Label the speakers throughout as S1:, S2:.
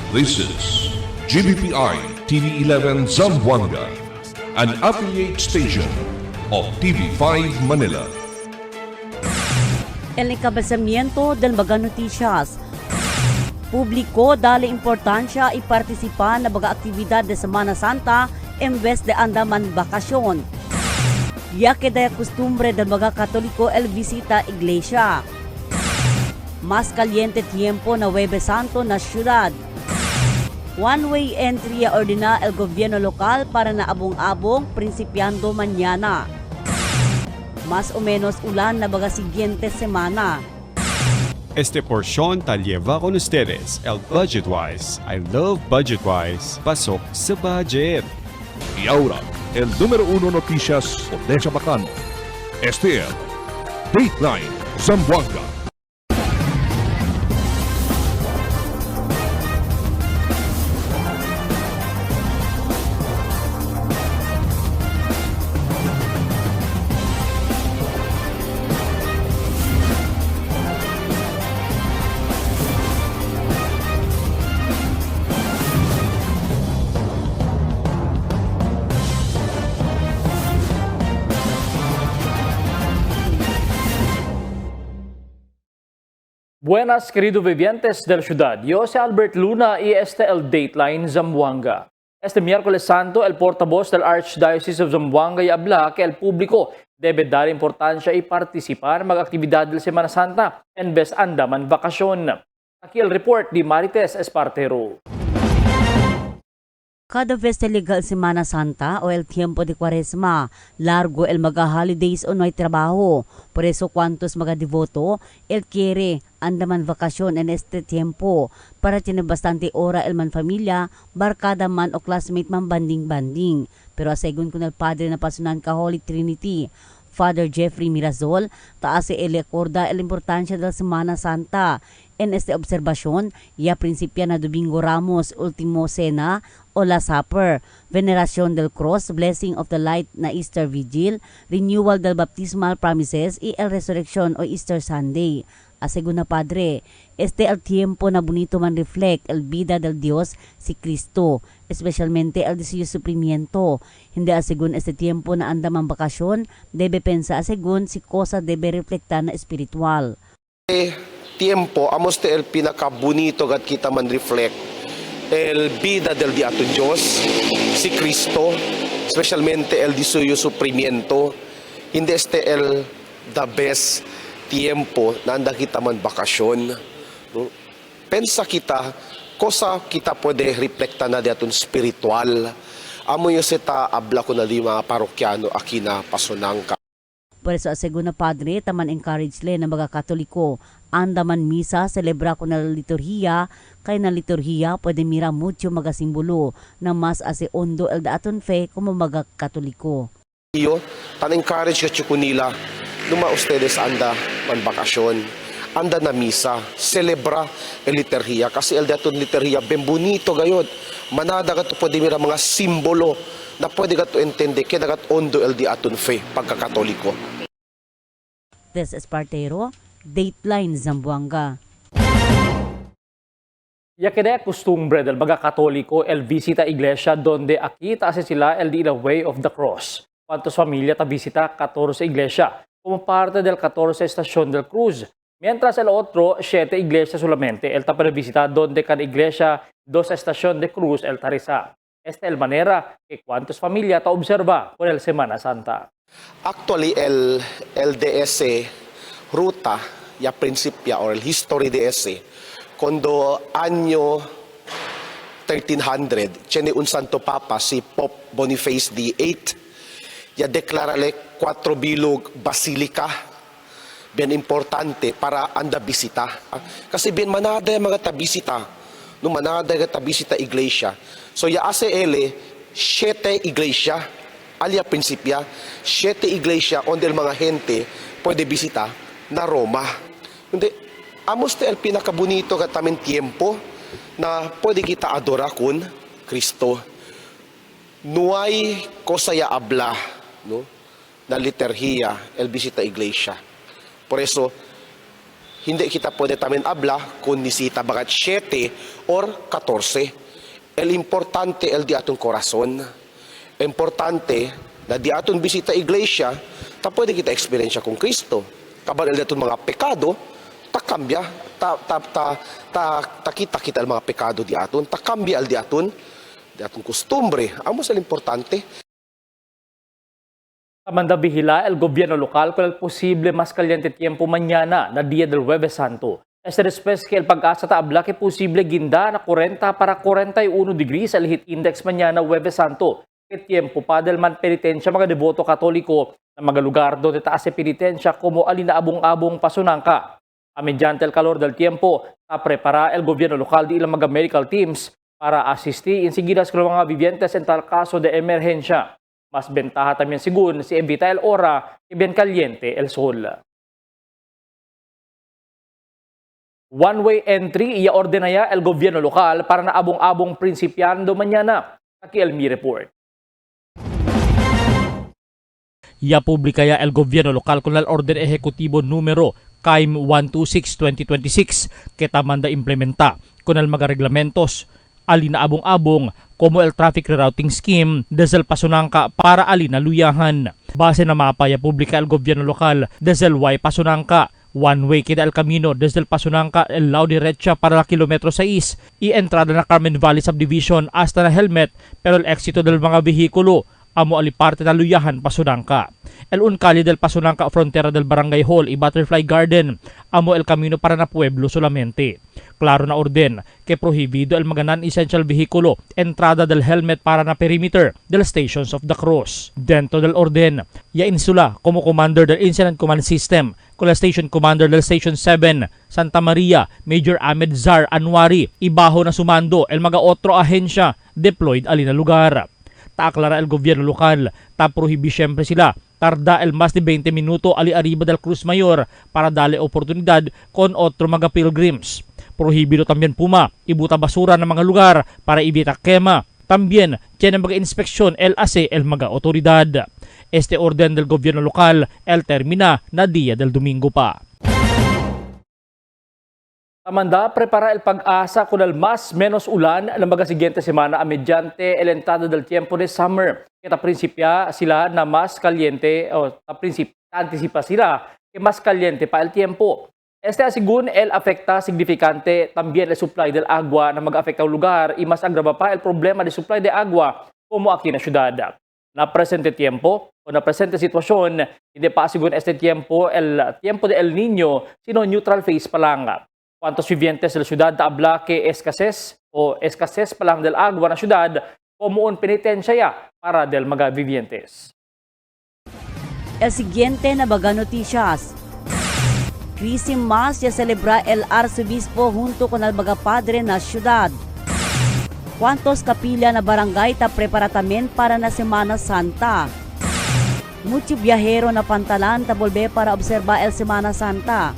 S1: This is GBPI TV11 Zamboanga, an affiliate station of TV5 Manila.
S2: El encabezamiento del Baga Noticias. Publiko dale importansya ipartisipan na baga aktibidad de Semana Santa en vez de andaman bakasyon. Ya que de costumbre del Baga Katoliko el visita iglesia. Mas caliente tiempo na Huwebes Santo na syudad. One-way entry ordina el gobierno lokal para na abong-abong principiando mañana. Mas o menos ulan na baga siguiente semana.
S3: Este porción tal lleva con ustedes el Budgetwise. I love Budgetwise. Pasok sa budget.
S1: Y ahora, el número 1 noticias de Chabacan. Este es Dateline Zamboanga.
S4: Buenas, queridos vivientes de la ciudad. Yo soy Albert Luna y este es el Dateline Zamboanga. Este miércoles santo, el portavoz del Archdiocese of Zamboanga y habla que el público debe dar importancia y participar en mag-actividad de Semana Santa en vez andaman bakasyon. Aquí el report de Marites Espartero.
S2: Cada vez de legal Semana Santa o el tiempo de Cuaresma, largo el mag-holidays o no hay trabajo. Por eso cuantos mga-devoto, el quiere andaman vakasyon en este tiempo. Para tiene bastante hora el man familia, barkada man o classmate man banding-banding. Pero asegun con el padre na pasunan ka Holy Trinity, Father Jeffrey Mirazol, taas el acorda el importancia de la Semana Santa. En esta observasyon, ya prinsipya na Domingo Ramos, Ultimo Cena o Last Supper, Veneración del Cross, Blessing of the Light na Easter Vigil, Renewal del Baptismal Promises y el Resurrection o Easter Sunday. Asegun na Padre, este el tiempo na bonito man reflect el vida del Dios si Cristo, especialmente el deseo sufrimiento. Hindi asegun este tiempo na andamang bakasyon, debe pensa asegun si cosa debe reflekta na espiritual.
S5: Tiempo, amos el pinakabunito gat kita man reflect el vida del diato Diyos, si Cristo, especialmente el disuyo sufrimiento, hindi este el the best tiempo na anda kita man bakasyon. No? Pensa kita, kosa kita pwede reflekta na diaton spiritual. Amo yung sita abla ko na lima parokyano aki na pasunang ka.
S2: Por eso asegun na Padre, taman encourage le na mga Katoliko, andaman misa, celebra ko na liturhiya, kay na liturhiya pwede mira mucho magasimbolo na mas ase ondo el daaton fe como mga Katoliko.
S5: Iyo, tan encourage ka chukunila, numa ustedes anda man bakasyon, anda na misa, celebra el liturhiya, kasi el daaton liturhiya, ben bonito gayod, manada ka to pwede mira mga simbolo, na pwede ka to entende, kaya nagat ondo el daaton fe, pagkakatoliko.
S2: This is Partero, Dateline Zamboanga.
S4: Ya que de costumbre del Baga Católico el visita iglesia donde aquí taase sila el Día Way of the Cross. ¿Cuántos familia ta visita 14 iglesia como parte del 14 Estación del Cruz? Mientras el otro 7 iglesias solamente el ta para visitar donde cada iglesia 2 Estación de Cruz el tarisa. Esta es la manera que cuántos familia ta observa por el Semana Santa.
S5: Actually, el LDS ruta, ya principia, or el history DS, cuando año 1300, tiene un santo papa, si Pope Boniface VIII, ya deklarale 4 bilog basilika, bien importante para anda bisita. Kasi bien manada yung mga tabisita, no manada yung tabisita iglesia. So ya ase ele, 7 iglesia, alia prinsipya, 7 iglesia onde el mga gente pwede bisita na Roma. Hindi, amos el pinakabunito katamin tiempo na pwede kita adora kun Kristo. Nuay kosaya abla, no? Na liturhiya, el bisita iglesia. Por eso, hindi kita pwede tamin abla kung nisita bagat 7 or 14. El importante el di aton korason. Importante na di aton bisita iglesia, ta pwede kita eksperyensya kung Kristo. Kaban el di aton mga pekado, ta kambya, ta kita el mga pekado di aton, ta kambya el di aton kostumbre. Amo sa importante.
S4: Manda vigila el gobierno local con el posible más caliente tiempo mañana na Día del Jueves Santo. Este después que el pag-asa taabla que posible ginda na 40 para 41 degrees el heat index mañana Jueves Santo. Que tiempo pa del man penitensya mga deboto katoliko na mga lugar donde taas e penitensya como alinaabong-abong pasunangka. Mediante el calor del tiempo, na prepara el gobierno local di ilang mga medical teams para asistir enseguida sa mga vivientes en tal caso de emergencia. Mas bentaha también según si evita el hora y bien caliente el sol. One-way entry iaordenaya el gobierno lokal para na abong-abong prinsipiando mañana. Aquí el Mi Report.
S6: Ya publikaya el gobierno lokal con el orden ejecutivo número CAIM 126-2026 que tamanda implementa con el mga reglamentos alina abong-abong como el traffic rerouting scheme desde el Pasunangka para alina luyahan. Base na mapaya publika el gobierno lokal desde el Y Pasunangka, one way queda el camino desde el Pasunangka el lao derecha para la kilometro 6 y entrada na Carmen Valley Subdivision hasta na Helmet pero el éxito del mga vehikulo amo aliparte na luyahan Pasunangka. El uncali del Pasunangka frontera del Barangay Hall y Butterfly Garden amo el camino para na pueblo solamente. Klaro na orden que prohibido el mga non-essential vehikulo entrada del Helmet para na perimeter del Stations of the Cross. Dentro del orden, ya insula como commander del Incident Command System con la Station Commander del Station 7, Santa Maria, Major Ahmed Zar Anwari, ibaho na sumando el mga otro ahensya deployed alina lugar. Taaklara el gobierno lokal, ta prohibi siyempre sila tarda el mas de 20 minuto ali arriba del Cruz Mayor para dale oportunidad con otro mga pilgrims. Prohibido también puma, ibuta basura ng mga lugar para ibita kema. También, tiyan ang mga inspeksyon el ase el mga otoridad. Este orden del gobierno lokal el termina na Día del Domingo pa.
S4: Amanda, prepara el pag-asa con el mas menos ulan ng mga siguiente semana mediante el entrada del tiempo de summer. Kita prinsipya sila na mas caliente o antisipa sila que mas caliente pa el tiempo. Según el afecta significante también el supply del agua na mag-afecta ang lugar y mas agrava pa el problema de supply de agua como aquí na syudad. Na presente tiempo o na presente sitwasyon, hindi pa según tiempo, el tiempo de El Niño, sino neutral phase pa lang. Cuantos vivientes de la ciudad taabla que escasez pa lang del agua na syudad, como un penitensya ya para del mga vivientes.
S2: El siguiente na baga noticias. Christmas ya celebra el arzobispo junto con el mga padre na syudad. ¿Cuántos kapilya na barangay ta prepara también para na Semana Santa? Mucho biyahero na pantalan ta volve para observa el Semana Santa.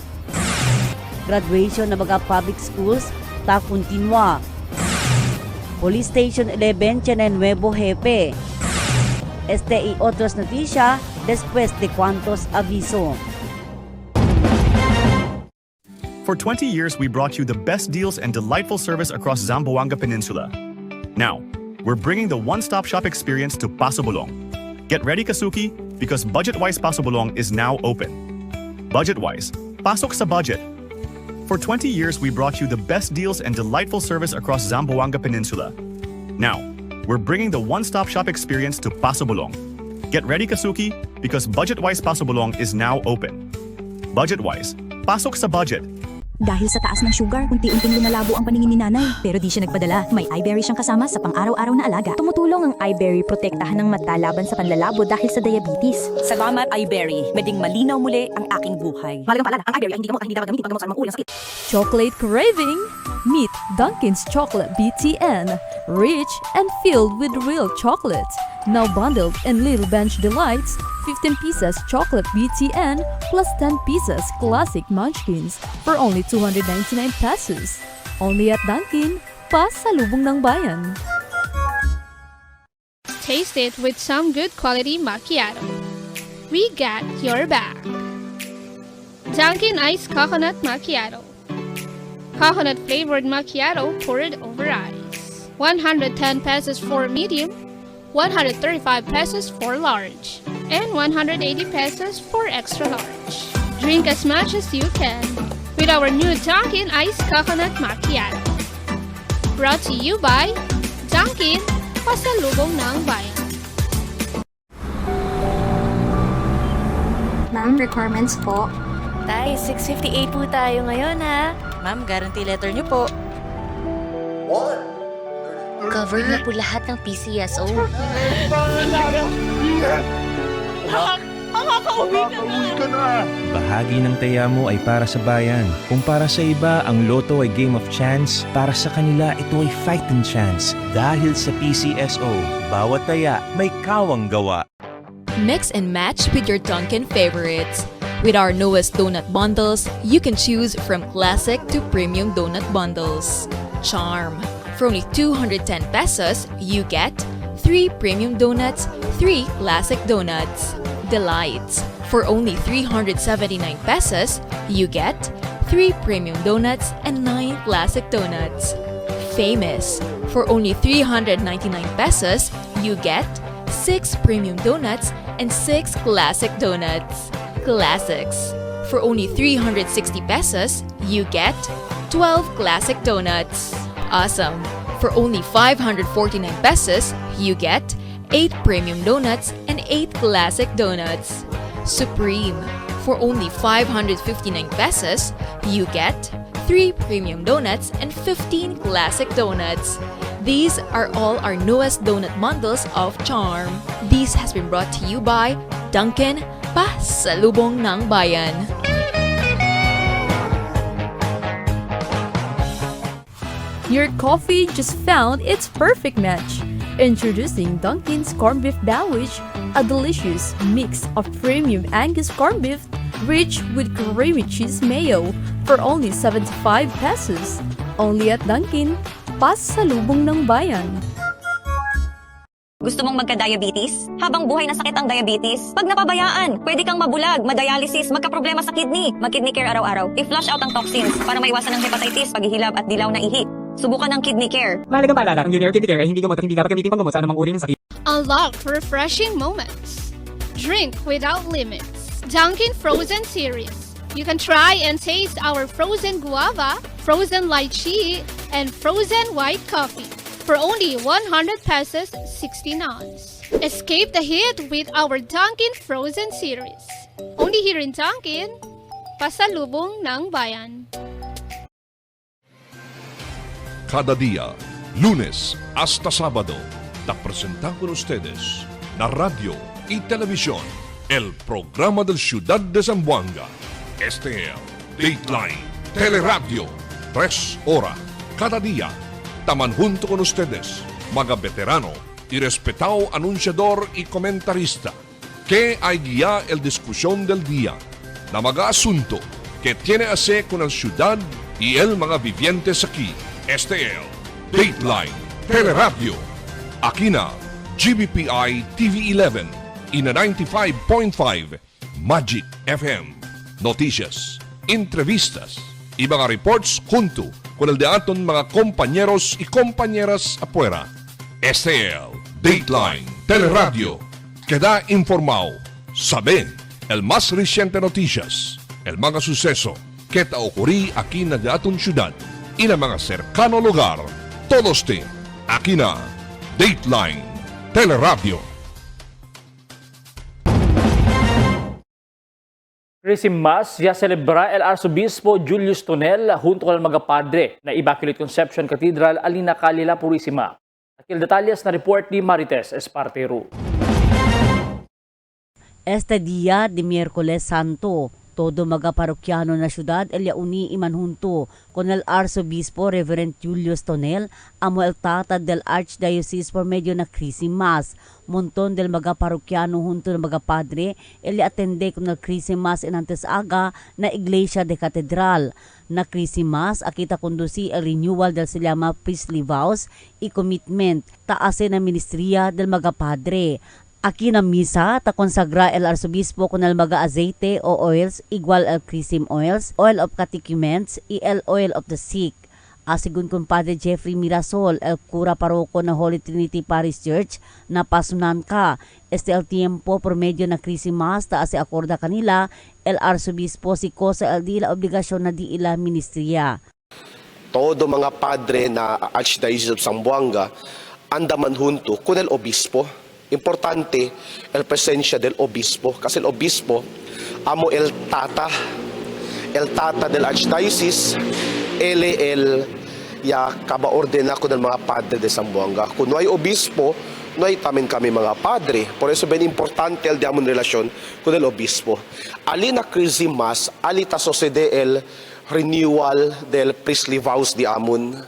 S2: Graduation na mga public schools ta continua. Police Station 11 tiene nuevo jefe. Y otras noticias después de cuantos aviso.
S7: For 20 years, we brought you the best deals and delightful service across Zamboanga Peninsula. Now, we're bringing the one-stop shop experience to Paso Bulong. Get ready, Kasuki, because Budget-Wise Paso Bulong is now open. Budget-Wise, pasok sa budget. For 20 years, we brought you the best deals and delightful service across Zamboanga Peninsula. Now, we're bringing the one-stop shop experience to Paso Bulong. Get ready, Kasuki, because Budget-Wise Paso Bulong is now open. Budget-Wise, pasok sa budget.
S8: Dahil sa taas ng sugar, unti-unting lumalabo ang paningin ni nanay. Pero di siya nagpadala. May iBerry siyang kasama sa pang-araw-araw na alaga.
S9: Tumutulong ang iBerry protektahan ng mata laban sa panlalabo dahil sa diabetes.
S10: Salamat iBerry. Meding malinaw muli ang aking buhay.
S8: Malagang paalala, ang iBerry ay hindi gamot at hindi dapat gamitin paggamot sa mga ulang sakit.
S11: Chocolate craving? Meet Dunkin's Chocolate BTN. Rich and filled with real chocolate. Now bundled in Little Bench Delights, 15 pieces chocolate BTN plus 10 pieces classic munchkins for only 299 pesos. Only at Dunkin, pasalubong ng bayan.
S12: Taste it with some good quality macchiato. We got your back. Dunkin' Iced Coconut Macchiato. Coconut flavored macchiato poured over ice. 110 pesos for medium, 135 pesos for large, and 180 pesos for extra large. Drink as much as you can with our new Dunkin' Iced Coconut Macchiato. Brought to you by Dunkin', pasalubong ng bayan.
S8: Ma'am, requirements po.
S9: Tay, 658 po tayo ngayon ha.
S10: Ma'am, guarantee letter niyo po.
S8: Covered na po lahat ng PCSO.
S13: Bahagi ng taya mo ay para sa bayan. Kung para sa iba, ang loto ay game of chance, para sa kanila ito ay fighting chance. Dahil sa PCSO, bawat taya may kawang gawa.
S11: Mix and match with your Dunkin' favorites. With our newest donut bundles, you can choose from classic to premium donut bundles. Charm. For only 210 pesos, you get 3 premium donuts, 3 classic donuts. Delights. For only 379 pesos, you get 3 premium donuts and 9 classic donuts. Famous. For only 399 pesos, you get 6 premium donuts and 6 classic donuts. Classics. For only 360 pesos, you get 12 classic donuts. Awesome. For only 549 pesos, you get 8 premium donuts and 8 classic donuts. Supreme. For only 559 pesos, you get 3 premium donuts and 15 classic donuts. These are all our newest donut bundles of Charm. This has been brought to you by Dunkin', pasalubong ng bayan. Your coffee just found its perfect match. Introducing Dunkin's Corned Beef Sandwich, a delicious mix of premium Angus corned beef rich with creamy cheese mayo for only 75 pesos. Only at Dunkin', pasalubong ng bayan.
S10: Gusto mong magka-diabetes? Habang buhay na sakit ang diabetes, pag napabayaan, pwede kang mabulag, madialysis, magka-problema sa kidney. Mag-kidney care araw-araw. I-flush out ang toxins para maiwasan ang hepatitis, paghihilab at dilaw na ihi. Subukan ng kidney care.
S14: Mahalagang paalala, ang Junior Kidney Care ay hindi gamot at hindi dapat gamitin panggamot sa anumang uri ng sakit.
S12: Unlock refreshing moments. Drink without limits. Dunkin' Frozen Series. You can try and taste our frozen guava, frozen lychee, and frozen white coffee for only 100 pesos 60 ounce. Escape the heat with our Dunkin' Frozen Series. Only here in Dunkin', pasalubong ng bayan.
S1: Cada día, lunes hasta sábado, te presentan con ustedes la radio y televisión, el programa del Ciudad de Zamboanga. Este es Dateline Teleradio, 3 horas cada día. Taman junto con ustedes, mga veterano y respetado anunciador y comentarista, que hay guía el discusión del día, na mga asunto que tiene a ver con la ciudad y el mga vivientes aquí. Este es Dateline Teleradio. Aquí na GBPI TV11 y na 95.5 Magic FM. Noticias, entrevistas y mga reports junto con el de aton mga compañeros y compañeras afuera. Este es Dateline Teleradio. Queda informado, saben el más reciente noticias, el mga suceso que ta ocurrí aquí na de aton ciudad y na mga cercano lugar. Todos te aquí na Dateline Teleradio.
S4: Christmas ya celebra el Arzobispo Julius Tonel junto con el mga padre na Immaculate Conception Cathedral Alina Calila Purisima. Akil detalles na report ni Marites Espartero.
S2: Este día de Miércoles Santo, todo mga parokyano na syudad uni iman junto con el Arzobispo Reverend Julius Tonel amo el tata del Archdiocese por medio na Christmas. Montón del mga parokyano junto ng mga padre atende con el Christmas en antes aga na Iglesia de Catedral. Na Christmas akita conduci el renewal del se llama priestly vows y commitment taase na ministria del mga padre. Aquí na misa, ta konsagra el arzobispo con el maga aceite o oils, igual el chrism oils, oil of catechumens, y el oil of the sick. Asigun kumpadre Jeffrey Mirasol, el cura paroko na Holy Trinity Parish Church, na pasunan ka. Este el tiempo por medio na Christmas, ta ase akorda kanila, el arzobispo si kosa el di la obligasyon na di ila ministriya.
S5: Todo mga padre na Archdiocese of Zamboanga andaman junto con el obispo. Importante el presensya del obispo kasi el obispo amo el tata del Archdiocese, el ya kabaordena ko ng mga padre de Zamboanga. Kung ay obispo, no ay tamin kami mga padre. Por eso ben importante el diamond relasyon con el obispo. Ali na Christmas, ali ta sucede el renewal del priestly vows di amon.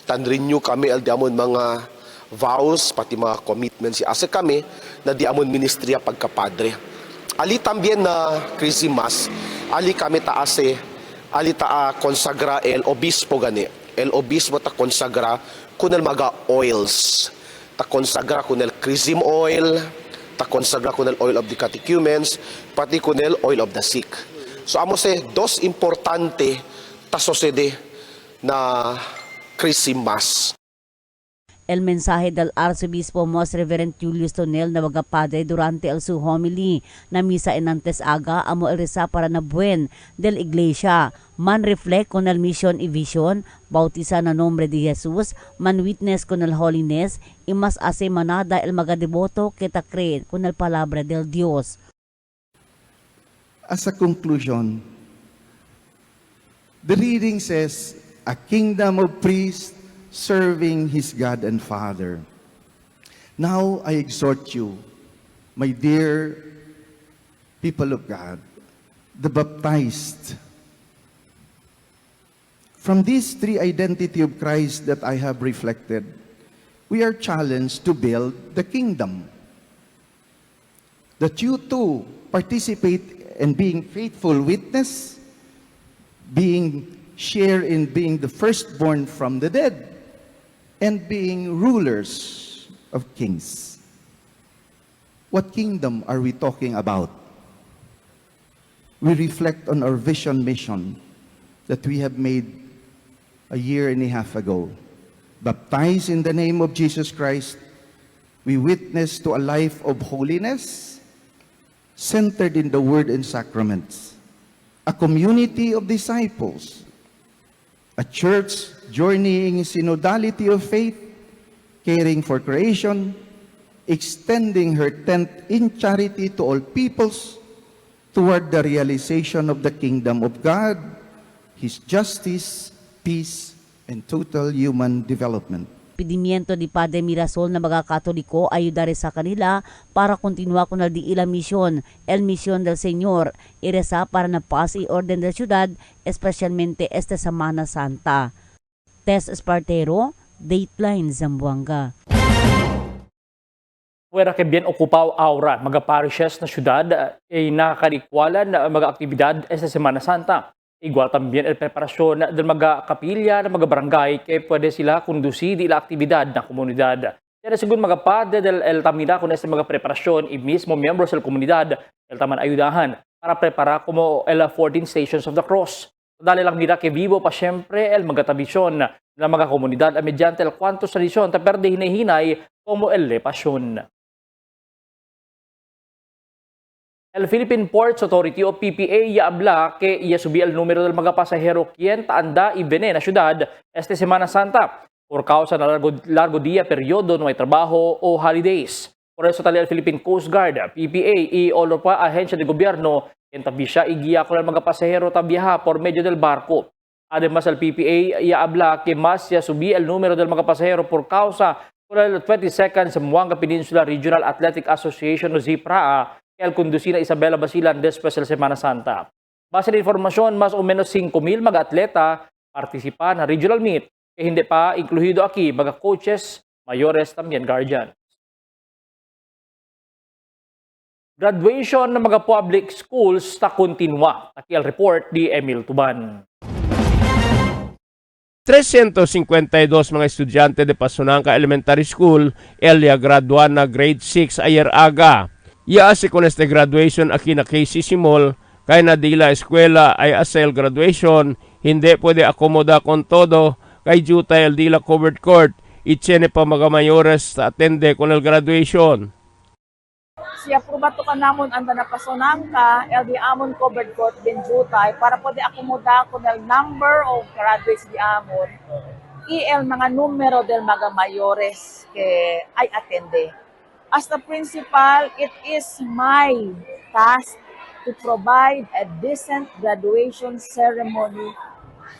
S5: Tan renew kami el diamond mga vows, pati mga commitments. Asa kami na di amon ministriya pagkapadre. Ali tambien na Christmas, ali kami taase, ali ta konsagra el obispo gani. El obispo ta konsagra kun el mga oils. Ta konsagra kun el chrism oil, ta konsagra kun el oil of the catechumens, pati kun el oil of the sick. So amo se dos importante ta sucede na Christmas.
S2: El mensaje del arzobispo Mos Reverend Julius Tonel na mga padre durante el su homily na misa en antes aga amo el reza para na buen del iglesia. Man reflect con el mission y vision, bautiza na nombre de Jesus, man witness con el holiness, y mas hace manada el mga devoto que ta creen con el palabra del Dios.
S15: As a conclusion, the reading says, a kingdom of priests serving his God and Father. Now I exhort you, my dear people of God, the baptized, from these three identity of Christ that I have reflected, we are challenged to build the kingdom. That you too participate in being faithful witness, share in being the firstborn from the dead, and being rulers of kings. What kingdom are we talking about? We reflect on our vision mission that we have made a year and a half ago. Baptized in the name of Jesus Christ, we witness to a life of holiness, centered in the word and sacraments, a community of disciples, a church journeying in synodality of faith, caring for creation, extending her tent in charity to all peoples toward the realization of the kingdom of God, His justice, peace, and total human development.
S2: Pidimiento di Padre Mirasol na mga Katoliko ayudare sa kanila para kontinua con el di ila misión, el misión del Señor, y reza para na paz y orden de la ciudad, especialmente esta Semana Santa. Tess Espartero, Dateline Zamboanga.
S4: Fuera que bien ocupado ahora, mga parishes na syudad ay nakakadikwalan na mga aktibidad esta Semana Santa. Igual también el preparasyon del mga kapilya ng mga barangay kaya pwede sila kundusi di la aktibidad na komunidad. Kaya según mga padre del el tamina con este mga preparasyon y mismo miembros del komunidad, el taman ayudahan para prepara como el 14 Stations of the Cross. Dali lang nila que vivo pa siyempre el mga tradisyon ng mga komunidad mediante el cuantos tradisyon ta perde hinahinay como el lepasyon. El Philippine Ports Authority o PPA yaabla que iya subi el número del mga pasahero quien taanda y vene na syudad este Semana Santa por causa na largo dia periodo no may trabaho o holidays. Por eso tali el Philippine Coast Guard, PPA y olo pa ahensya de gobyerno en tabi siya igiya ko ng mga pasahero tabiyaha por medio del barco. Además el PPA yaabla que mas ya subi el número del mga pasahero por causa por el 22nd Zamboanga Peninsula Regional Athletic Association o ZIPRA el kondusina Isabela Basilan después del Semana Santa. Base de informasyon, mas o menos 5,000 mga atleta partisipa na regional meet e hindi pa inkluhido aquí mga coaches, mayores, también guardians. Graduation ng mga public schools ta kontinua. Taki ang report di Emil Tuban.
S16: 352 mga estudyante de Pasunangka Elementary School Elia graduan na grade 6 ayer aga. Yaasi con este graduation aki na Casey Simol kay na dila eskwela ay asel graduation hindi pwede akomoda kon todo kay juta el dila covered court itsene pa mga mayores sa attende con el graduation.
S17: Siya probato ka namon anda na Pasunangka el di amon covered court din jutay para pwede akomoda kon el number of graduates di amon el mga numero del mga mayores que ay attende. As the principal, it is my task to provide a decent graduation ceremony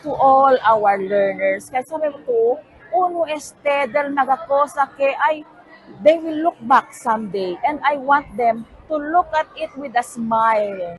S17: to all our learners. Kaya sabi ko, uno del mga cosa que they will look back someday and I want them to look at it with a smile.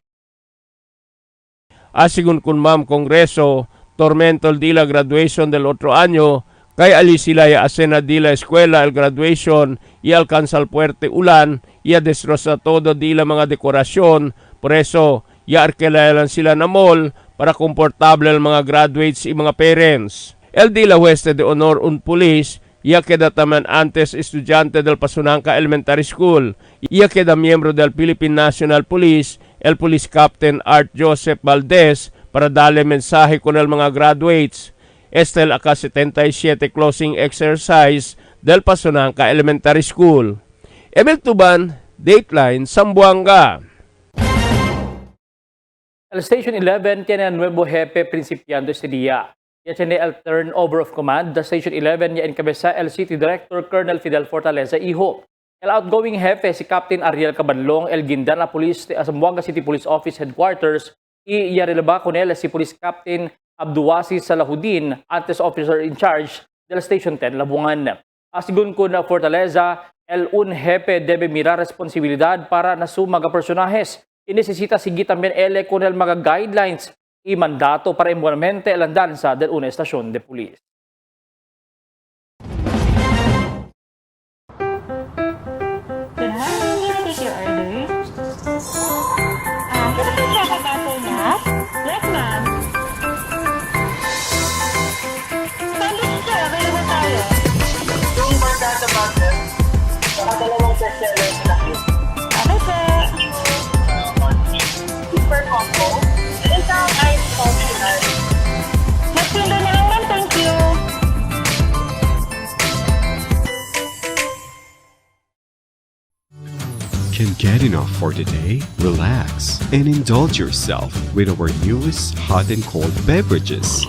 S16: Asigun kun Ma'am Kongreso, tormentol dila graduation del otro año, kay ali sila ya asena dila eskwela el graduation y alcanza al puerte ulan y destroza todo dila mga dekorasyon. Por eso ya arkelayan sila na mall para komportable ang mga graduates y mga parents. El dila hueste de honor un pulis ya queda taman antes estudiante del Pasunangka Elementary School, ya queda miembro del Philippine National Police, el Police Captain Art Joseph Valdez para darle mensaje con el mga graduates. Este el AK-77 closing exercise del Pasunangka Elementary School. Emil Tuban, Dateline, Zamboanga.
S4: El Station 11 tiene el nuevo jefe principiando este día. Ya tiene el turnover of command. The Station 11 ya encabeza el City Director Colonel Fidel Fortaleza Iho. El outgoing jefe si Captain Ariel Cabanlong, el Guindan la Police de Zamboanga City Police Office Headquarters, y ya releva con él si Police Captain Abduwasi Salahudin, antes officer in charge del Station 10 Labuangan. Asigun ko na Fortaleza, el un jefe debe mirar responsibilidad para na su mga personajes. Inesesita seguir también ele con el mga guidelines y mandato para igualmente el andanza de una estación de pulis.
S18: Yes, ma'am. Yung barkada butter, saka dalawang bestseller na cute. Ano po? Super combo. Isang ice coffee nut. Mas yun na lang, ma'am. Thank you.
S3: Can get enough for today? Relax and indulge yourself with our newest hot and cold beverages.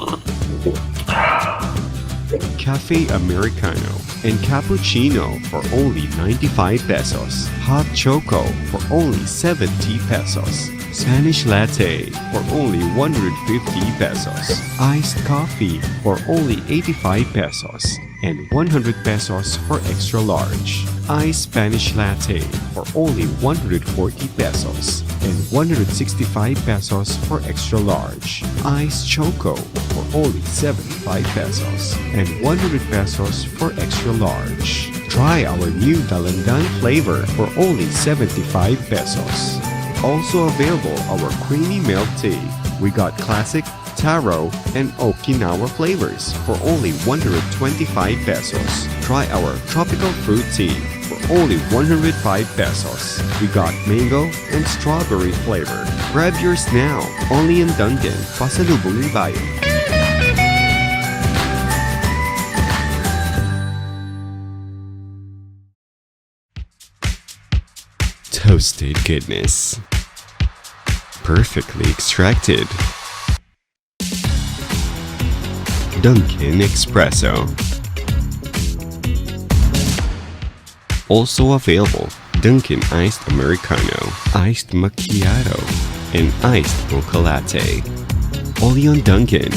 S3: Cafe Americano and Cappuccino for only 95 pesos. Hot Choco for only 70 pesos. Spanish Latte for only 150 pesos. Iced Coffee for only 85 pesos. And 100 pesos for extra large. Iced Spanish Latte for only 140 pesos. And 165 pesos for extra large. Iced Choco for only 75 pesos. And 100 pesos for extra large. Try our new Dalandan flavor for only 75 pesos. Also available our creamy milk tea. We got classic, taro, and Okinawa flavors for only 125 pesos. Try our tropical fruit tea for only 105 pesos. We got mango and strawberry flavor. Grab yours now, only in Dunkin', Pasalubong Bayan. Toasted goodness. Perfectly extracted. Dunkin' Espresso. Also available, Dunkin' Iced Americano, Iced Macchiato, and Iced Mocha Latte. Only on Dunkin'.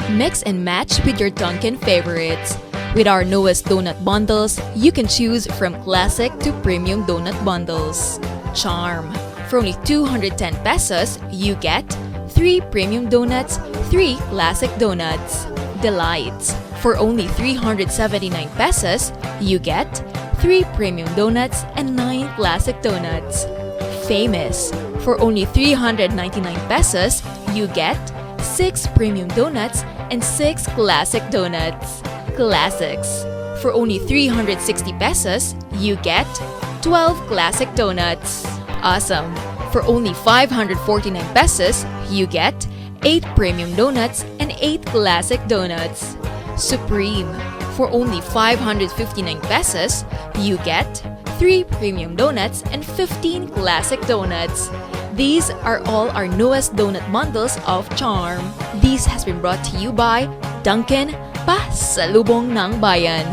S11: Mix and match with your Dunkin' favorites. With our newest donut bundles, you can choose from classic to premium donut bundles. Charm. For only 210 pesos, you get 3 premium donuts, 3 classic donuts. Delights. For only 379 pesos, you get 3 premium donuts and 9 classic donuts. Famous. For only 399 pesos, you get 6 premium donuts and 6 classic donuts. Classics. For only 360 pesos, you get 12 classic donuts. Awesome. For only 549 pesos, you get 8 premium donuts and 8 classic donuts. Supreme. For only 559 pesos, you get 3 premium donuts and 15 classic donuts. These are all our newest donut bundles of charm. This has been brought to you by Dunkin' Pasalubong ng Bayan.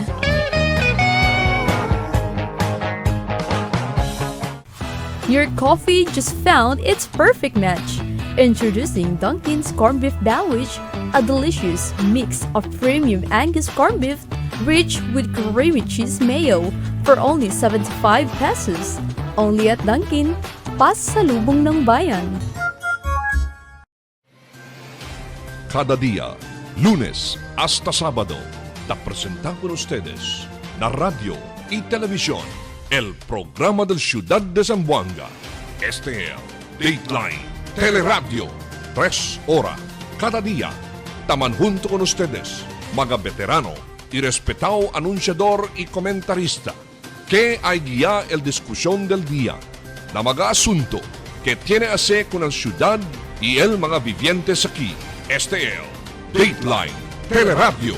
S11: Your coffee just found its perfect match. Introducing Dunkin's Corned Beef Sandwich, a delicious mix of premium Angus corned beef rich with creamy cheese mayo for only 75 pesos. Only at Dunkin', Pasalubong ng Bayan.
S1: Cada día, lunes hasta sábado, te presentan con ustedes la radio y televisión, el programa del Ciudad de Zamboanga. Este es Dateline Teleradio, 3 horas cada día. Taman junto con ustedes, mga veterano y respetado anunciador y comentarista, que hay guía el discusión del día, na mga asunto que tiene a ver con la ciudad y el mga vivientes aquí. Este es Dateline Teleradio.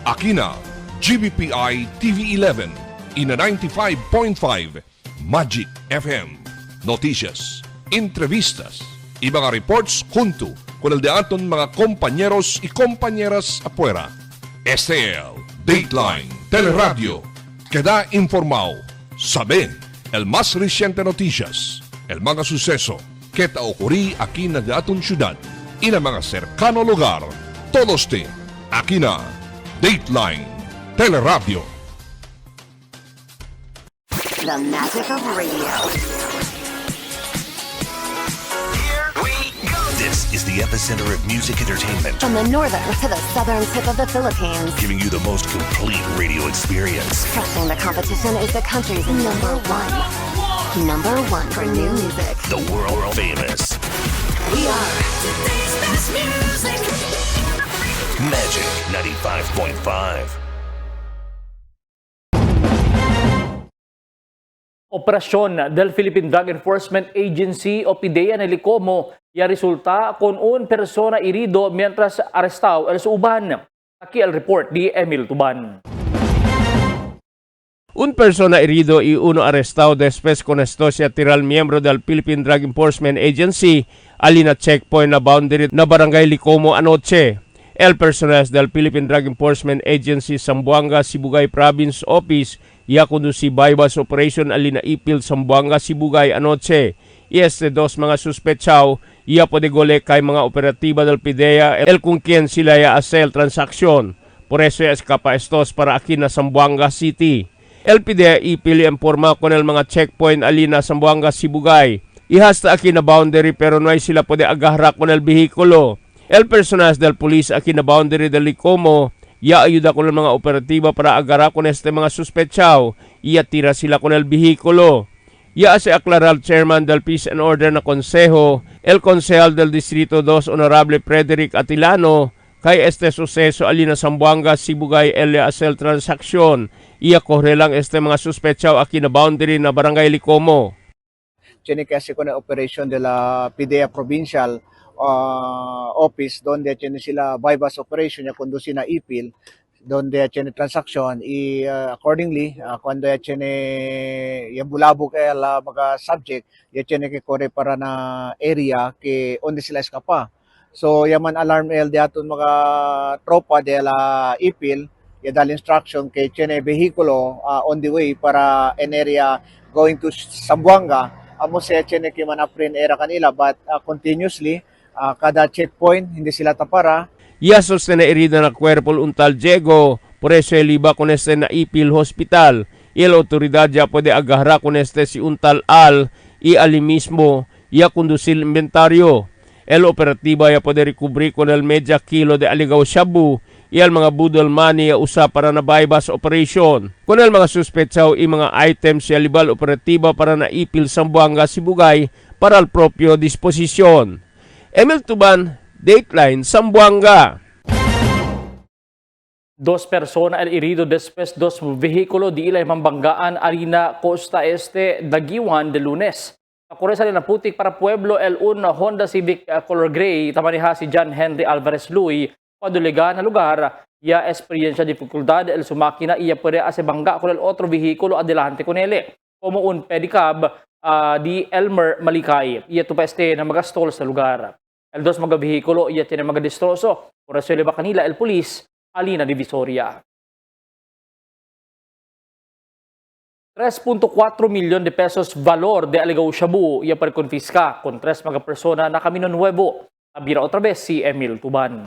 S1: Aquí na GBPI TV11 y na 95.5 Magic FM. Noticias, entrevistas y mga reports junto con el de aton mga compañeros y compañeras afuera. Este es Dateline Teleradio. Queda informado, sabe el más reciente noticias, el mga suceso que te ocurrí aquí na de aton ciudad y na mga cercano lugar. Todos te aquí na Dateline Teleradio.
S19: The magic of radio.
S20: This is the epicenter of music entertainment.
S19: From the northern to the southern tip of the Philippines.
S20: Giving you the most complete radio experience.
S19: Crushing the competition is the country's number one. Number one for new music.
S20: The world famous.
S19: We are today's best music.
S20: Magic 95.5.
S4: Operasyon del Philippine Drug Enforcement Agency o PIDEA na Licomo ya resulta con un persona herido mientras arrestado el suuban. Aquí el report di Emil Tuban.
S16: Un persona herido y uno arrestado después con esto se tiral miembro del Philippine Drug Enforcement Agency alina checkpoint na boundary na barangay Licomo anoche. El personal del Philippine Drug Enforcement Agency Zamboanga Sibugay Province Office ya conduci bypass operation alina ipil Zamboanga Sibugay anoche. Y dos mga suspechao ya puede gole kay mga operatiba del PIDEA el kung quien sila ya hacer transaksyon. Por eso ya escapa estos para aquí na Zamboanga City. El PIDEA ipil informa con el mga checkpoint alina Zamboanga Sibugay. Y hasta aquí na boundary pero no ay sila puede agarra con el vehikulo. El personal del police aquí na boundary del Licomo ya ayuda con el mga operatiba para agarrar con este mga suspechao y atira sila con el vehikulo. Ya hace aclarar el chairman del Peace and Order na Consejo, el concejal del Distrito 2 Honorable Frederick Atilano, kay este suceso alina Zamboanga Sibugay elia hacer transaksyon y akorre lang este mga suspechao aquí na boundary na barangay Licomo.
S21: Tiene que hacer con la operación de la PIDEA Provincial Office donde tiene sila bypass operation ya conduce na ipil donde tiene transaction y accordingly cuando ya tiene ya bulabog kaya la mga subject ya tiene que corre para na area que onde sila escapa. So yaman alarm el de aton mga tropa de la ipil ya dal instruction que tiene vehikulo on the way para an area going to Zamboanga. Amo siya tiene que manaprin era kanila but continuously kada checkpoint hindi sila tapara.
S16: Ya sostene herida na cuerpo un tal Diego, por eso liba con este na ipil hospital. Y la autoridad ya puede agarrar con este si un tal Al y ali mismo ya conducir inventario. El operatiba ya puede recubrir con el media kilo de aligaw shabu y el mga budol money ya usa para na bypass operation. Con el mga suspechao y mga items ya libal operatiba para na ipil Zamboanga Sibugay para al propio disposisyon. Emil Tuban, Dateline, Zamboanga.
S4: 2 persona el herido después dos vehículo di ilay mambanggaan arena Costa Este Daguiwan de lunes. Akure sa Putik para Pueblo el una Honda Civic color gray tamaniha si John Henry Alvarez Luy paduliga na lugar ya experiencia dificultad el sumakina iya puede ase bangga con el otro vehículo adelante con ele como un pedicab di Elmer Malikay iya tu pa este na magastol sa lugar. El dos mga vehículo iya tiene mga destroso por eso ba kanila el pulis Alina Divisoria. 3.4 milyon de pesos valor de Aligaw Shabu iya para konfiska con 3 mga persona na Camino Nuevo. Abira otra vez si Emil Tuban.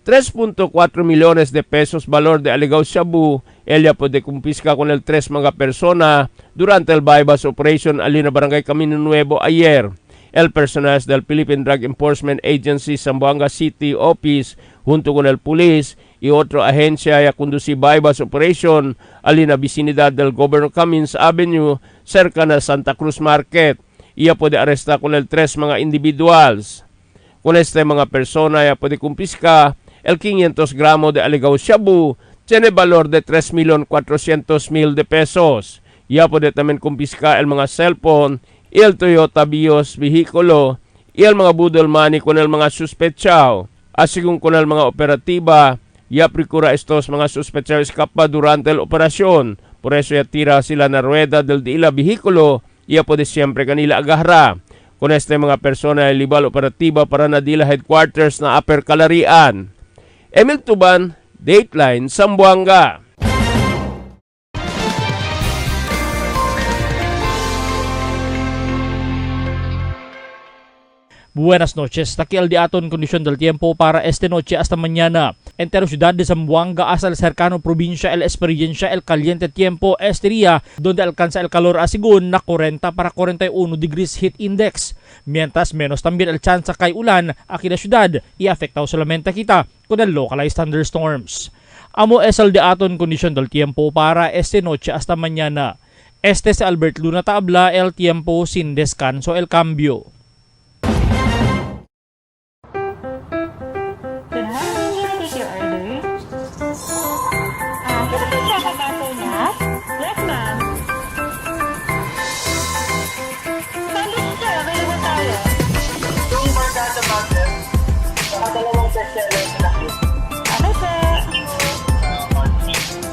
S16: 3.4 millones de pesos valor de Aligaw Shabu, ella puede kumpiska con el 3 mga persona durante el bypass operation Alina Barangay Camino Nuevo ayer. El personal del Philippine Drug Enforcement Agency Zamboanga City Office junto con el pulis y otra agencia ya conduci bypass operation alina vicinidad del Governor Cummins Avenue cerca na Santa Cruz Market. Ia puede arresta con el 3 mga individuals. Con este mga persona ya puede kumpiska el 500 gramos de Aligaw Shabu tiene valor de 3,400,000 de pesos. Ia puede también kumpiska el mga cellphone el Toyota Vios vehikulo, el mga budol money con el mga suspechao. Asigún con el mga operatiba, ya procura estos mga suspechao escapa durante el operación. Por eso ya tira sila na rueda del dila vehikulo, ya puede siempre kanila agarra. Con este mga persona el libal operatiba para na dila headquarters na Upper Calarian. Emil Tuban, Dateline, Zamboanga.
S6: Buenas noches, takial di aton kondisyon del tiempo para esta noche hasta mañana. Entero ciudad de Zamboanga hasta el cercano provincia el experiencia el caliente tiempo este día, donde alcanza el calor asigun na 40 para 41 degrees heat index. Mientras menos también el chance kay ulan aquí na ciudad y afectado solamente kita con el localized thunderstorms. Amo es el di aton kondisyon del tiempo para esta noche hasta mañana. Este si Albert Luna Tabla, el tiempo sin descanso el cambio.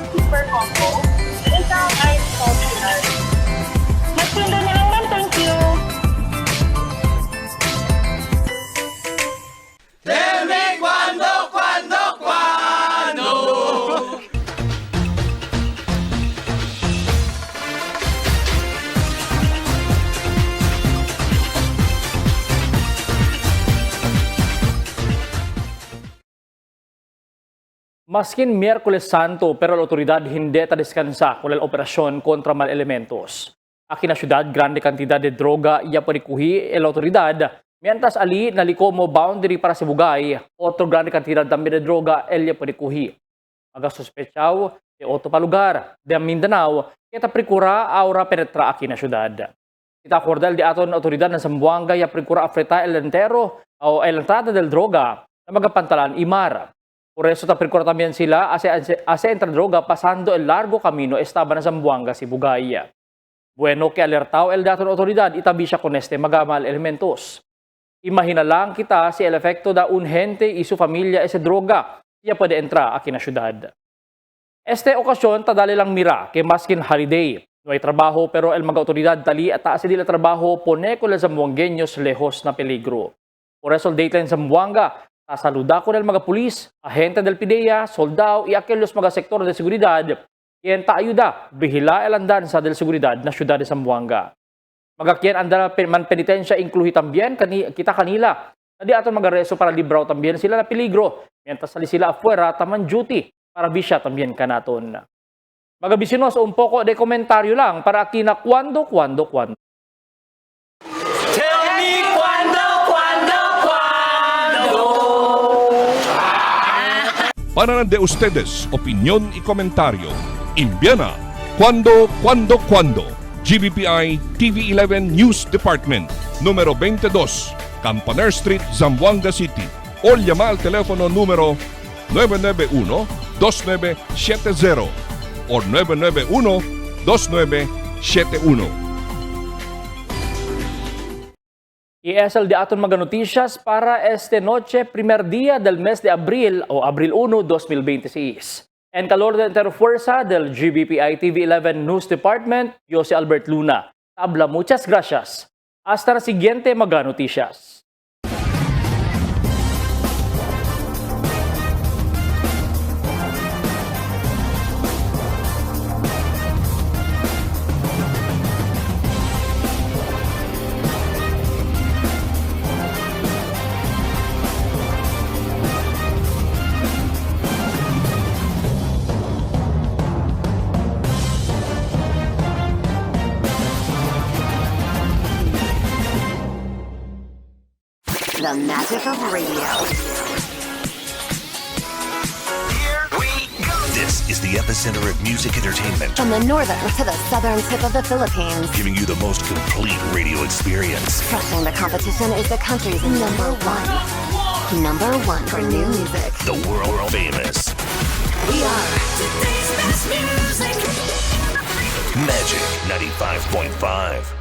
S18: Super combo. Isang ice coffee large. Magtinda na lang, ma'am. Thank you.
S22: Tell me cuando.
S4: Maskin Miyerkules Santo pero la otoridad hindi descansa con la operasyon kontra mal elementos. Aquí na syudad grande cantidad de droga iya parikuhi el otoridad. Mientras ali naliko mo boundary para sa Bugay, otro grande cantidad también de droga el iya parikuhi. Aga sospechaw de otro pa lugar de Mindanao kita prikura aura penetra aquí na syudad. Kita akordal di aton otoridad ng Zamboanga ya prikura afreta el entero o el entrada del droga na magapantalan imar. Por eso tapirkura también sila hace entra droga pasando el largo camino estaba na Zamboanga si Bugay. Bueno que alertao el dato ng otoridad itabi siya con este magamal elementos. Imagina lang kita si el efecto da un gente y su familia ese droga ya puede entrar aquí na syudad. Este okasyon tadali lang mira que maskin holiday no hay trabajo pero el mga otoridad tali at taas dila trabajo pone ko la Zamboangueños lejos na peligro. Por eso el dateline Zamboanga saluda ko ng mga pulis, ahente del PIDEA, soldado y aquellos mga sektor de seguridad quien taayuda bihila el andanza del seguridad na syudad de Zamboanga. Magakien anda man penitensya incluhi también kita kanila. Nadi aton magareso para libraw también sila na peligro. Mientras sali sila afuera taman duty para bisya también kanaton. Magabisinos un poco de komentaryo lang para aquí na cuando.
S22: Tell me cuando.
S1: Para de ustedes, opinión y comentario. Envíana cuando. GBPI TV11 News Department. número 22, Campaner Street, Zamboanga City. O llama al teléfono número 991-2970 o 991-2971.
S4: ESL de aton mga noticias para este noche, primer día del mes de abril o abril 1, 2026. En calor de interfuerza del GBPI TV11 News Department, yo si Albert Luna. Habla, muchas gracias. Hasta la siguiente mga noticias.
S19: The magic of radio.
S20: This is the epicenter of music entertainment,
S19: From the northern to the southern tip of the Philippines.
S20: giving you the most complete radio experience.
S19: Crushing the competition is the country's number one. Number one for new music.
S20: The world famous
S19: We are
S22: Today's best music.
S20: Magic 95.5.